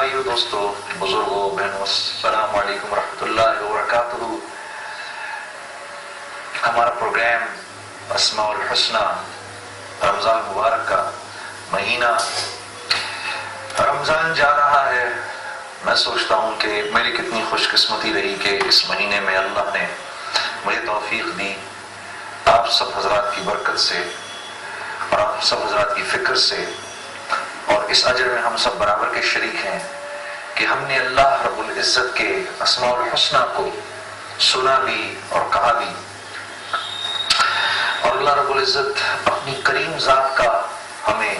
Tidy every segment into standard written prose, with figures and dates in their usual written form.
بھائیو دوستو بزرگوں بہنوں السلام علیکم ورحمۃ اللہ وبرکاتہ۔ ہمارا پروگرام اسماء الحسنی، رمضان مبارک کا مہینہ رمضان جا رہا ہے۔ میں سوچتا ہوں کہ میری کتنی خوش قسمتی رہی کہ اس مہینے میں اللہ نے مجھے توفیق دی، آپ سب حضرات کی برکت سے اور آپ سب حضرات کی فکر سے، اور اس اجر میں ہم سب برابر کے شریک ہیں کہ ہم نے اللہ رب العزت کے اسماء الحسنی کو سنا بھی اور کہا بھی، اور اللہ رب العزت اپنی کریم ذات کا ہمیں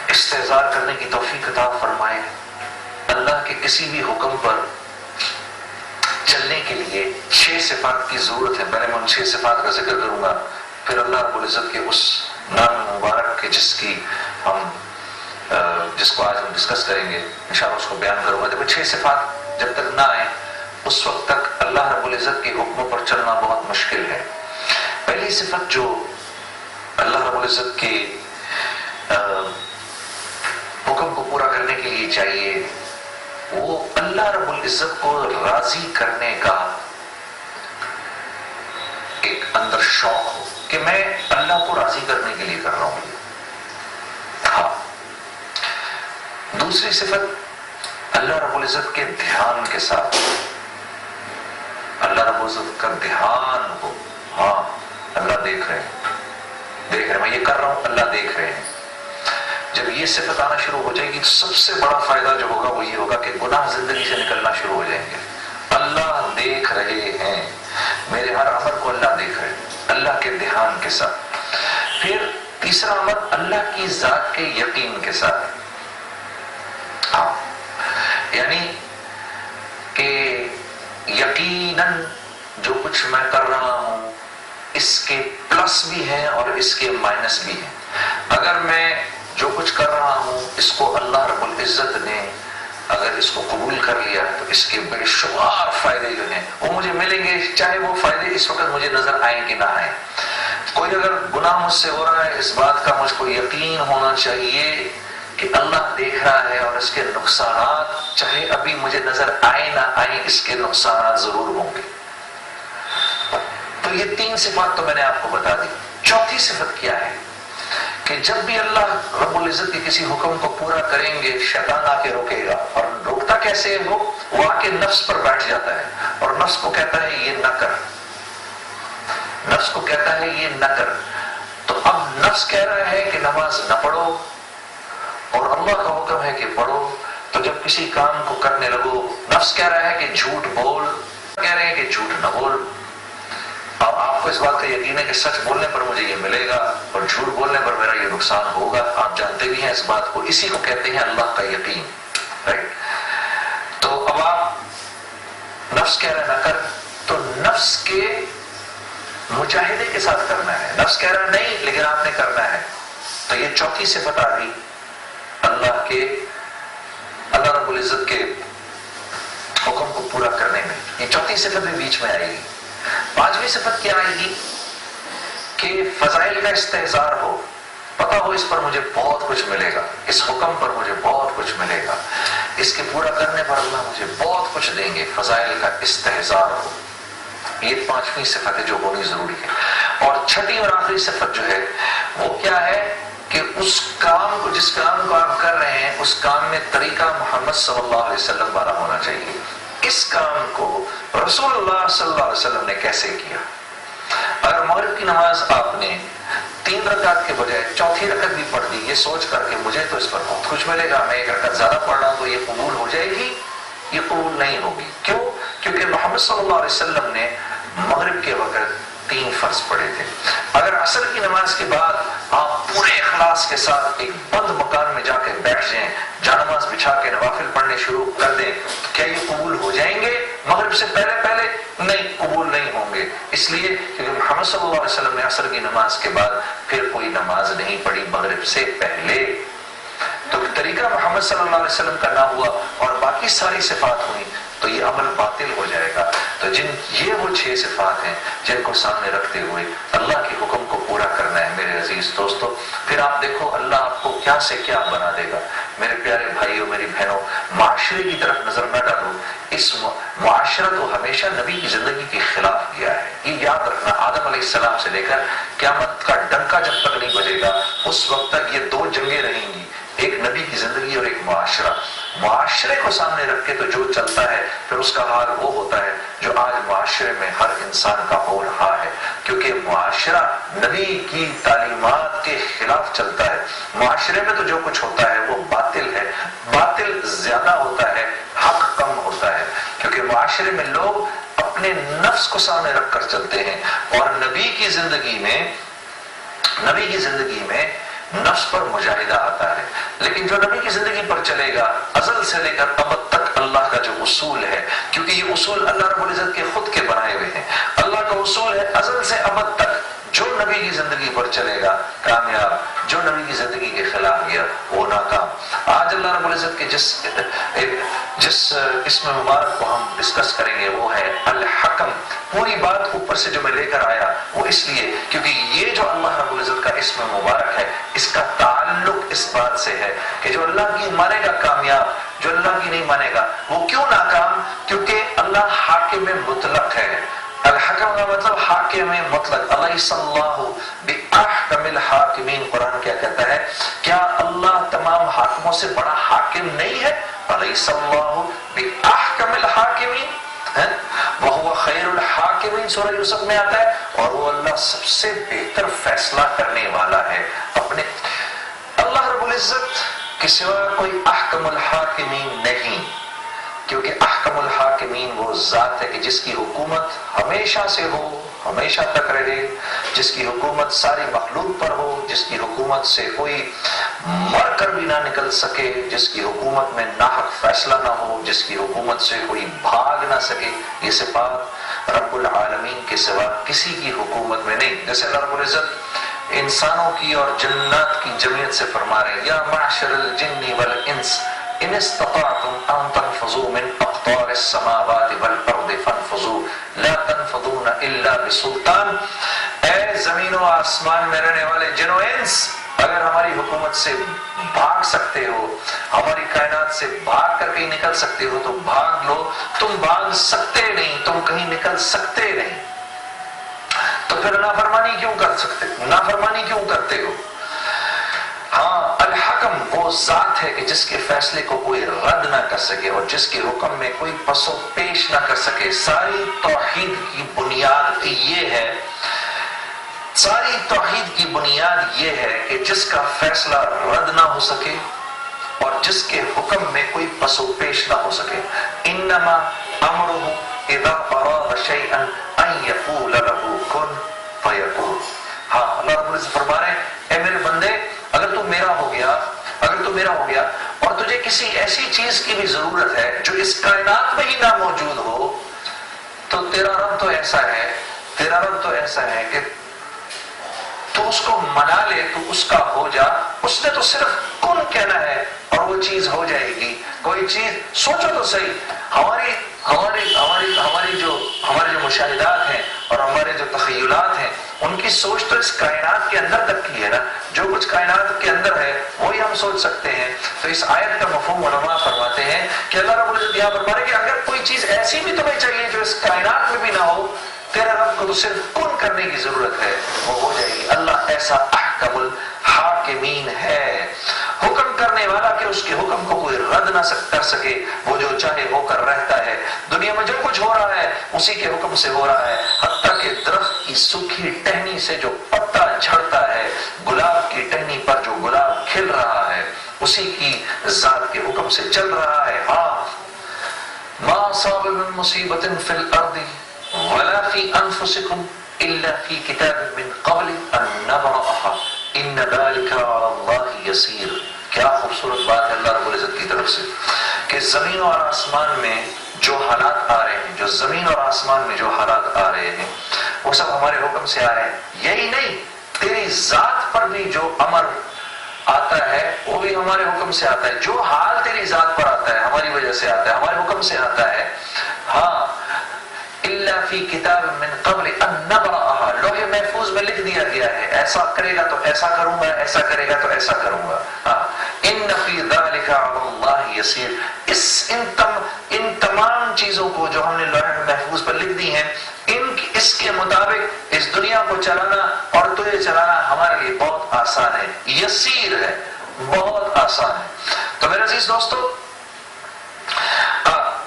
استحضار کرنے کی توفیق عطا فرمائے۔ اللہ کے کسی بھی حکم پر چلنے کے لیے 6 صفات کی ضرورت ہے۔ پہلے میں ان 6 صفات کا ذکر کروں گا، پھر اللہ رب العزت کے اس نام مبارک کے جس کو آج ہم ڈسکس کریں گے انشاءاللہ اس کو بیان کروں گا۔ دیکھو 6 صفات جب تک نہ آئیں اس وقت تک اللہ رب العزت کے حکموں پر چلنا بہت مشکل ہے۔ پہلی صفت جو اللہ رب العزت کے حکم کو پورا کرنے کے لیے چاہیے وہ اللہ رب العزت کو راضی کرنے کا ایک اندر شوق ہو کہ میں اللہ کو راضی کرنے کے لیے کر رہا ہوں۔ ہاں، دوسری صفت اللہ رب العزت کے دھیان کے ساتھ، اللہ رب العزت کا دھیان ہو۔ ہاں، اللہ دیکھ رہے ہیں، میں یہ کر رہا ہوں، اللہ دیکھ رہے ہیں۔ جب یہ صفت آنا شروع ہو جائے گی تو سب سے بڑا فائدہ جو ہوگا وہ یہ ہوگا کہ گناہ زندگی سے نکلنا شروع ہو جائیں گے۔ اللہ دیکھ رہے ہیں، میرے ہر عمل کو اللہ دیکھ رہے ہیں، اللہ کے دھیان کے ساتھ۔ پھر تیسرا عمل اللہ کی ذات کے یقین کے ساتھ، ہاں، یعنی کہ یقیناً جو کچھ میں کر رہا ہوں اس کے پلس بھی ہیں اور اس کے مائنس بھی ہیں۔ اگر میں جو کچھ کر رہا ہوں اس کو اللہ رب العزت نے اگر اس کو قبول کر لیا تو اس کے بے شمار فائدے جو ہیں وہ مجھے ملیں گے، چاہے وہ فائدے اس وقت مجھے نظر آئیں کہ نہ آئیں۔ کوئی اگر گناہ مجھ سے ہو رہا ہے، اس بات کا مجھ کو یقین ہونا چاہیے کہ اللہ دیکھ رہا ہے اور اس کے نقصانات چاہے ابھی مجھے نظر آئے نہ آئیں اس کے نقصانات ضرور ہوں گے۔ تو یہ 3 صفات تو میں نے آپ کو بتا دی۔ چوتھی صفت کیا ہے کہ جب بھی اللہ رب العزت کے کسی حکم کو پورا کریں گے شیطان آ کے روکے گا، اور روکتا کیسے ہے؟ وہ آ کے نفس پر بیٹھ جاتا ہے اور نفس کو کہتا ہے یہ نہ کر، نفس کو کہتا ہے یہ نہ کر۔ تو اب نفس کہہ رہا ہے کہ نماز نہ پڑھو اور اللہ کا حکم ہے کہ پڑھو، تو جب کسی کام کو کرنے لگو نفس کہہ رہا ہے کہ جھوٹ بول، کہہ رہے ہیں کہ جھوٹ نہ بول۔ اب آپ کو اس بات کا یقین ہے کہ سچ بولنے پر مجھے یہ ملے گا اور جھوٹ بولنے پر میرا یہ نقصان ہوگا، آپ جانتے بھی ہیں اس بات کو، اسی کو کہتے ہیں اللہ کا یقین، رائٹ؟ تو اب آپ نفس کہہ رہا ہے نہ کر، تو نفس کے مجاہدے کے ساتھ کرنا ہے۔ نفس کہہ رہا ہے نہیں لیکن آپ نے کرنا ہے، تو یہ چوتھی صفت آ گئی اللہ رب العزت کے حکم کو پورا کرنے میں۔ یہ چوتھی صفت بھی بیچ میں آئے گی۔ 5ویں صفت کیا آئے گی کہ فضائل کا استحضار ہو، پتہ ہو اس پر مجھے بہت کچھ ملے گا، اس حکم پر مجھے بہت کچھ ملے گا، اس کے پورا کرنے پر اللہ مجھے بہت کچھ دیں گے، فضائل کا استحضار ہو۔ یہ 5ویں صفت ہے جو ہونی ضروری ہے۔ اور چھٹی اور آخری صفت جو ہے وہ کیا ہے کہ اس کام کو، جس کام کو آپ کر رہے ہیں اس کام میں طریقہ محمد صلی اللہ علیہ وسلم والا ہونا چاہیے۔ اس کام کو رسول اللہ صلی اللہ علیہ وسلم نے کیسے کیا؟ اگر مغرب کی نماز آپ نے 3 رکعت کے بجائے 4تھی رکعت بھی پڑھ دی، یہ سوچ کر کہ مجھے تو اس پر بہت کچھ ملے گا، میں 1 رکعت زیادہ پڑھ رہا ہوں تو یہ قبول ہو جائے گی، یہ قبول نہیں ہوگی۔ کیوں؟ کیونکہ محمد صلی اللہ علیہ وسلم نے مغرب کے وقت 3 فرض پڑھے تھے۔ اگر عصر کی نماز کے بعد آپ پورے اخلاص کے ساتھ ایک بند مکان میں جا کے بیٹھ جائیں، جانماز بچھا کے نوافل پڑھنے شروع کر دیں، تو کیا یہ قبول ہو جائیں گے مغرب سے پہلے؟ نہیں، قبول نہیں ہوں گے۔ اس لیے کیونکہ محمد صلی اللہ علیہ وسلم نے عصر کی نماز کے بعد پھر کوئی نماز نہیں پڑھی مغرب سے پہلے، تو طریقہ محمد صلی اللہ علیہ وسلم کا نہ ہوا اور باقی ساری صفات ہوئی تو یہ عمل باطل ہو جائے گا۔ تو یہ وہ 6 صفات ہیں جن کو سامنے رکھتے ہوئے اللہ کے حکم کو پورا کرنا ہے میرے عزیز دوستو۔ پھر آپ دیکھو اللہ آپ کو کیا کیا سے کیا بنا دے گا۔ میرے پیارے بھائیوں، میری بہنوں، معاشرے کی طرف نظر نہ ڈالو، اس معاشرہ تو ہمیشہ نبی کی زندگی کے خلاف گیا ہے، یہ یاد رکھنا۔ آدم علیہ السلام سے لے کر قیامت کا ڈنکا جب تک نہیں بجے گا، اس وقت تک یہ دو جنگیں رہیں گی، ایک نبی کی زندگی اور ایک معاشرہ۔ معاشرے کو سامنے رکھ کے تو جو چلتا ہے پھر اس کا حال وہ ہوتا ہے جو آج معاشرے میں ہر انسان کا ہو رہا ہے، کیونکہ معاشرہ نبی کی تعلیمات کے خلاف چلتا ہے۔ معاشرے میں تو جو کچھ ہوتا ہے وہ باطل ہے، باطل زیادہ ہوتا ہے، حق کم ہوتا ہے، کیونکہ معاشرے میں لوگ اپنے نفس کو سامنے رکھ کر چلتے ہیں، اور نبی کی زندگی میں نفس پر مجاہدہ آتا ہے۔ لیکن جو نبی کی زندگی پر چلے گا، ازل سے لے کر ابد تک اللہ کا جو اصول ہے، کیونکہ یہ اصول اللہ رب العزت کے خود کے بنائے ہوئے ہیں، اللہ کا اصول ہے ازل سے ابد تک، جو نبی کی زندگی پر چلے گا کامیاب، جو نبی کی زندگی کے خلاف گیا وہ ناکام۔ آج اللہ رب العزت کے جس اسم مبارک کو ہم ڈسکس کریں گے وہ ہے الحکم۔ پوری بات اوپر سے جو میں لے کر آیا وہ اس لیے کیونکہ یہ جو اللہ رب العزت کا اسم مبارک ہے، اس کا تعلق اس بات سے ہے کہ جو اللہ کی مانے گا کامیاب، جو اللہ کی نہیں مانے گا وہ کیوں ناکام؟ کیونکہ اللہ حاکم مطلق ہے۔ الحکم کا مطلب حاکم مطلق، الیس اللہ باحکم الحاکمین۔ قرآن کیا کہتا ہے؟ کیا اللہ تمام حاکموں سے بڑا حاکم نہیں ہے؟ الیس اللہ باحکم الحاکمین، وہو خیر الحاکمین، سورہ یوسف میں آتا ہے، اور وہ اللہ سب سے بہتر فیصلہ کرنے والا ہے۔ اپنے اللہ رب العزت کے سوا کوئی احکم الحاکمین نہیں، کیونکہ احکم الحاکمین وہ ذات ہے کہ جس کی حکومت ہمیشہ سے ہو، ہمیشہ تک رہے، جس کی حکومت ساری مخلوق پر ہو، جس کی حکومت سے کوئی مر کر بھی نہ نکل سکے، جس کی حکومت میں ناحق فیصلہ نہ ہو، جس کی حکومت سے کوئی بھاگ نہ سکے۔ یہ صفات رب العالمین کے سوا کسی کی حکومت میں نہیں۔ جیسے اللہ رب العزت انسانوں کی اور جنات کی جمعیت سے فرما رہے ہیں، یا معشر الجن والانس ان استطعتم ان تنفذوا من اقطار السماوات والارض فانفذوا لا تنفذون الا بسلطان۔ اے زمین و آسمان میں رہنے والے جن و انس، اگر ہماری حکومت سے بھاگ سکتے ہو، ہماری کائنات سے بھاگ کر کہیں نکل سکتے ہو تو بھاگ لو، تم بھاگ سکتے نہیں، تم کہیں نکل سکتے نہیں، تو پھر نافرمانی کیوں کرتے ہو؟ ہاں، الحکم وہ ذات ہے کہ جس کے فیصلے کو کوئی رد نہ کر سکے اور جس کے حکم میں کوئی پس و پیش نہ کر سکے۔ ساری توحید کی بنیاد یہ ہے، ساری توحید کی بنیاد یہ ہے کہ جس کا فیصلہ رد نہ ہو سکے اور جس کے حکم میں کوئی پس و پیش نہ ہو سکے۔ انما امرہ اذا اراد شیئا ان یقول له کن فیکون۔ ہاں، اللہ رب العزت فرما رہے ہیں، اے میرے بندے، اگر تو میرا ہو گیا اور تجھے کسی ایسی چیز کی بھی ضرورت ہے جو اس کائنات میں ہی نہ موجود ہو، تو تیرا رب تو ایسا ہے کہ تو اس کو منا لے، تو اس کا ہو جا، اس نے تو صرف کن کہنا ہے اور وہ چیز ہو جائے گی۔ کوئی چیز سوچو تو صحیح، ہمارے جو مشاہدات ہیں اور ہمارے جو تخیلات ہیں، ان کی سوچ تو اس کائنات کے اندر تک کی ہے نا، جو کچھ کائنات کے اندر ہے وہی ہم سوچ سکتے ہیں۔ تو اس آیت کا مفہوم علماء فرماتے ہیں کہ اللہ رب العزت یہاں فرما رہے ہیں کہ اگر کوئی چیز ایسی بھی تمہیں چاہیے جو اس کائنات میں بھی نہ ہو، تیرا رب کو تو صرف کن کرنے کی ضرورت ہے، وہ ہو جائے گی۔ اللہ ایسا احکم الحاکمین ہے، حکم کرنے والا کہ اس کے حکم کو کوئی رد نہ کر سکے، وہ جو چاہے ہو کر رہتا ہے۔ دنیا میں جو کچھ ہو رہا ہے اسی کے حکم سے ہو رہا ہے، حتیٰ کہ درخت کی سوکھی ٹہنی سے جو پتا جھڑتا ہے، گلاب کی ٹہنی پر جو گلاب کھل رہا ہے، اسی کی ذات کے حکم سے چل رہا ہے۔ ہاں، ما اصاب من مصیبت فی الارض ولا فی انفسکم الا فی کتاب من قبل ان نبرأها ان ذلک علی اللہ یسیر۔ کیا خوبصورت بات ہے اللہ رب العزت کی طرف سے کہ زمین اور آسمان میں جو حالات آ رہے ہیں وہ سب ہمارے حکم سے آ رہے ہیں۔ یہی نہیں، تیری ذات پر بھی جو امر آتا ہے وہ بھی ہمارے حکم سے آتا ہے، جو حال تیری ذات پر آتا ہے ہماری وجہ سے آتا ہے، ہمارے حکم سے آتا ہے۔ ہاں، الا فی کتاب من قبل ان نبرأها، لوح محفوظ میں لکھ دیا گیا ہے، ایسا کرے گا تو ایسا کروں گا، ایسا کرے گا تو ایسا کروں گا۔ ہاں، ان فی ذلک علی اللہ یسیر. ان تمام چیزوں کو جو ہم نے لوح محفوظ پر لکھ دی ہیں، اس کے مطابق اس دنیا کو چلانا اور تجھے چلانا ہمارے لیے بہت آسان ہے، یسیر ہے، بہت آسان ہے. تو میرے عزیز دوستو،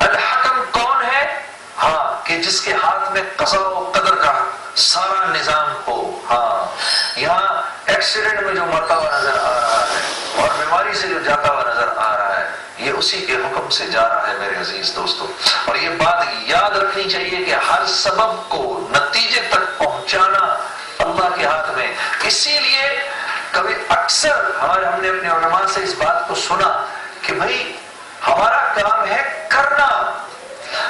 الحکم کون ہے؟ ہاں، کہ جس کے ہاتھ میں قضاء و قدر کا سارا نظام ہو. ہاں، یہاں ایکسیڈنٹ میں جو مرتا ہوا نظر آ رہا ہے اور بیماری سے جو جاتا ہوا نظر آ رہا ہے، یہ اسی کے حکم سے جا رہا ہے میرے عزیز دوستو. اور یہ بات یاد رکھنی چاہیے کہ ہر سبب کو نتیجے تک پہنچانا اللہ کے ہاتھ میں. اسی لیے کبھی اکثر ہم نے اپنے علماء سے اس بات کو سنا کہ بھائی ہمارا کام ہے کرنا،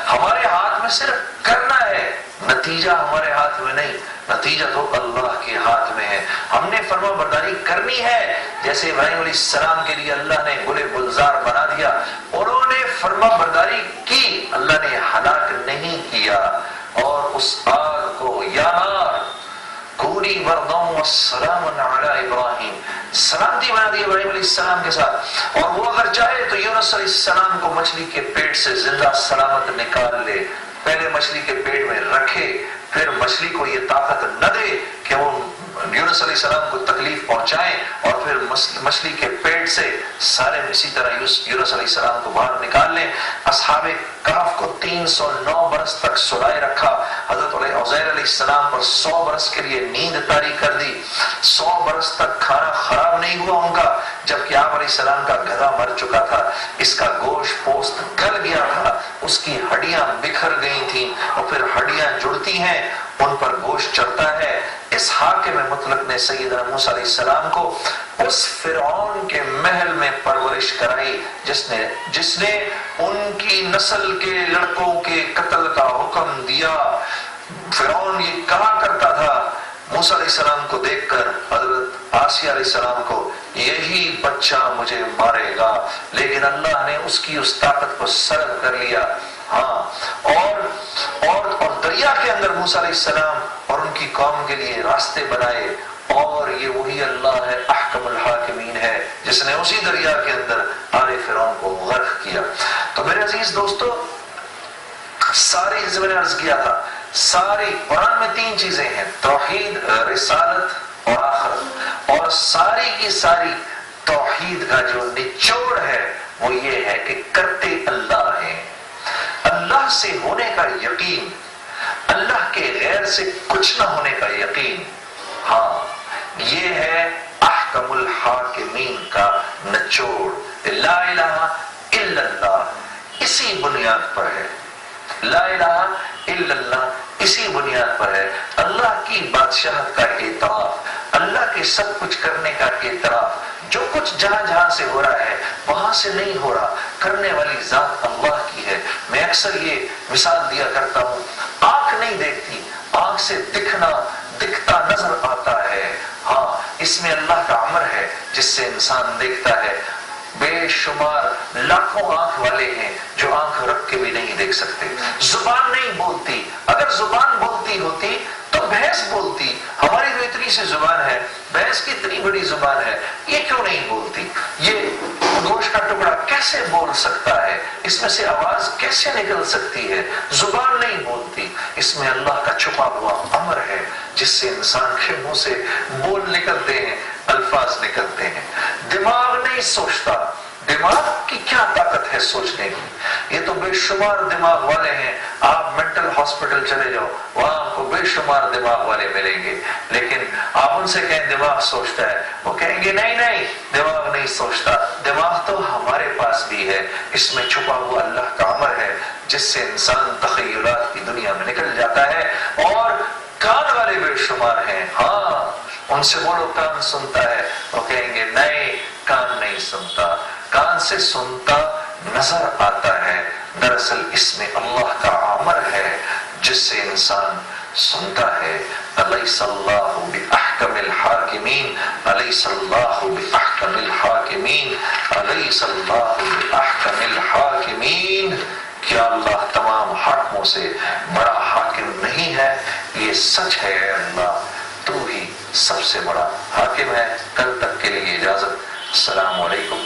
ہمارے ہاتھ میں صرف کرنا ہے، نتیجہ ہمارے ہاتھ میں نہیں، نتیجہ تو اللہ کے ہاتھ میں ہے. ہم نے فرما برداری کرنی ہے. جیسے ابراہیم علیہ السلام کے لیے اللہ نے گلے گلزار بنا دیا، انہوں نے فرما برداری کی، اللہ نے ہلاک نہیں کیا. اور اس آگ کو یا نار کونی برداً والسلام علی ابراہیم، سلامتی بنا دی ابراہیم علیہ السلام کے ساتھ. اور وہ اگر چاہے تو یونس علیہ السلام کو مچھلی کے پیٹ سے زندہ سلامت نکال لے. پہلے مچھلی کے پیٹ میں رکھے، پھر مچھلی کو یہ طاقت نہ دے کہ وہ یونس علیہ السلام کو تکلیف پہنچائیں، اور پھر مچھلی کے پیٹ سے سارے اسی طرح یونس علیہ السلام کو باہر نکال لیں. اصحاب کہف کو 309 برس تک سلائے رکھا. حضرت عزیر علیہ السلام پر 100 برس کے لیے نیند طاری کر دی. 100 برس تک کھانا خراب نہیں ہوا ان کا، جبکہ آپ علیہ السلام کا گدھا مر چکا تھا، اس کا گوشت پوست گل گیا تھا، اس کی ہڈیاں بکھر گئی تھیں، اور پھر ہڈیاں جڑتی ہیں، ان پر گوشت چڑھتا ہے. اس حاکم مطلق نے سیدنا موسیٰ علیہ السلام کو اس فرعون کے محل میں پرورش کرائی جس نے ان کی نسل کے لڑکوں کے قتل کا حکم دیا. فرعون یہ کہا کرتا تھا موسیٰ علیہ السلام کو دیکھ کر، حضرت آسیہ علیہ السلام کو، یہی بچہ مجھے مارے گا، لیکن اللہ نے اس کی اس طاقت کو سلب کر لیا. ہاں، اور دریا کے اندر موسیٰ علیہ السلام اور ان کی قوم کے لیے راستے بنائے. اور یہ وہی اللہ ہے، احکم الحاکمین ہے، جس نے اسی دریا کے اندر آل فرعون کو غرق کیا. تو میرے عزیز دوستو، ساری جس میں نے عرض کیا تھا، ساری قرآن میں 3 چیزیں ہیں، توحید، رسالت اور آخرت. اور ساری کی ساری توحید کا جو نچوڑ ہے وہ یہ ہے کہ کرتے اللہ ہیں. اللہ سے ہونے کا یقین، اللہ کے غیر سے کچھ نہ ہونے کا یقین، ہاں، یہ ہے احکم الحاکمین کا نچوڑ. لا الہ الا اللہ اسی بنیاد پر ہے، لا الہ الا اللہ اسی بنیاد پر ہے. اللہ کی بادشاہت کا اعتراف، اللہ کے سب کچھ کرنے کا اعتراف. جو کچھ جہاں جہاں سے ہو رہا ہے وہاں سے نہیں ہو رہا، کرنے والی ذات اللہ کی ہے. میں اکثر یہ مثال دیا کرتا ہوں، آنکھ نہیں دیکھتی، آنکھ سے دکھتا نظر آتا ہے. ہاں، اس میں اللہ کا امر ہے جس سے انسان دیکھتا ہے. بے شمار لاکھوں آنکھ والے ہیں جو آنکھ رکھ کے بھی نہیں دیکھ سکتے. زبان نہیں بولتی، اگر زبان بولتی ہوتی تو بھینس بولتی. ہماری جو اتنی سی زبان ہے، بھینس کی اتنی بڑی زبان ہے، یہ کیوں نہیں بولتی؟ یہ گوشت کا ٹکڑا کیسے بول سکتا ہے؟ اس میں سے آواز کیسے نکل سکتی ہے؟ زبان نہیں بولتی. اس میں اللہ کا چھپا ہوا امر ہے جس سے انسان کے منہ سے بول نکلتے ہیں، الفاظ نکلتے ہیں. دماغ نہیں سوچتا. دماغ کی کیا طاقت ہے سوچنے کی؟ یہ تو بے شمار دماغ والے ہیں. آپ مینٹل ہاسپٹل چلے جاؤ، وہاں آپ کو بے شمار دماغ والے ملیں گے، لیکن آپ ان سے کہیں دماغ سوچتا ہے، وہ کہیں گے نہیں، دماغ نہیں سوچتا. دماغ تو ہمارے پاس بھی ہے، اس میں چھپا ہوا اللہ کا امر ہے جس سے انسان تخیلات کی دنیا میں نکل جاتا ہے. اور کان والے بے شمار ہیں. ہاں، ان سے بولو کان سنتا ہے، وہ کہیں گے نہیں، کان نہیں سنتا. کان سے سنتا نظر آتا ہے، دراصل اس میں اللہ کا امر ہے جس سے انسان سنتا ہے. الیس اللہ باحکم الحاکمین، الیس اللہ باحکم الحاکمین، الیس اللہ باحکم الحاکمین. کیا اللہ تمام حاکموں سے بڑا حاکم نہیں ہے؟ یہ سچ ہے اے اللہ، تو ہی سب سے بڑا حاکم ہے. کل تک کے لیے اجازت. السلام علیکم.